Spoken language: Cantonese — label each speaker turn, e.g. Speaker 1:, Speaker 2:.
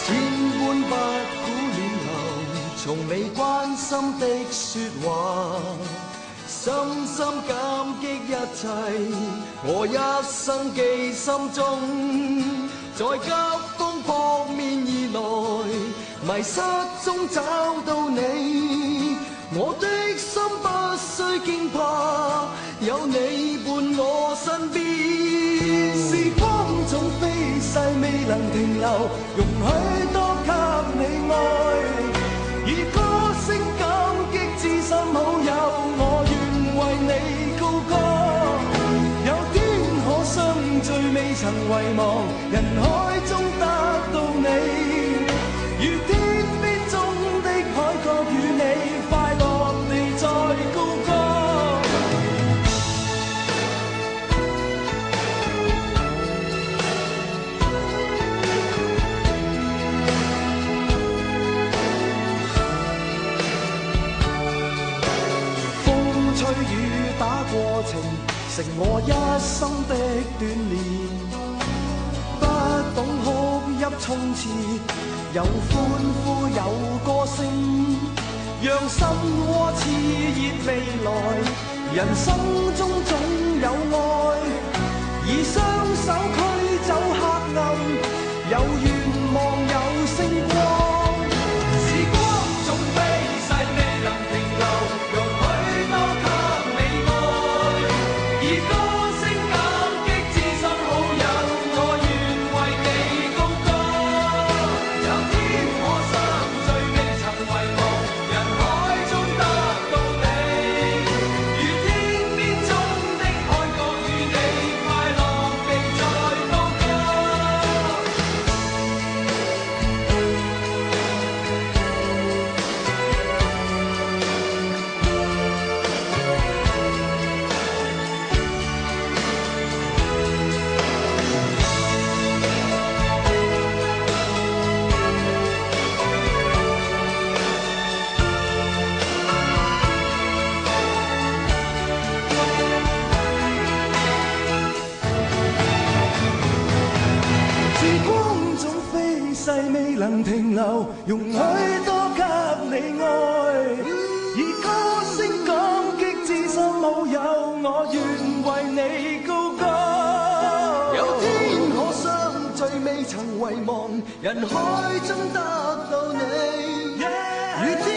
Speaker 1: 千般不苦戀流，從未關心的説話，深深感激一切，我一生記心中，在急風撲面而來，迷失中找到你，我的心不需驚怕，有你伴我身邊。時光總飛逝未能停留，容許多給你愛，以歌聲感激知心好友，我願為你高歌。有天可相聚未曾遺忘，人海中得到你，如天邊中的海角與你快樂地再高歌。風吹雨打過程，成我一生的鍛鍊，不懂哭泣衝刺，有歡呼有歌聲，讓心窩熾熱未來，人生中總有愛，以雙手驅走黑暗，有願望有星光。時光總飛逝未能停留，容許多給你愛，以歌聲感激知心好友，我願為你高歌。有天可相聚未曾遺忘，人海中得到你，如天邊中的海角與你快樂地再高歌。時光總飛逝未能停留，容許多給你愛，以歌聲感激知心好友，我願為你高歌。有天可相聚未曾遺忘，人海中得到你，如天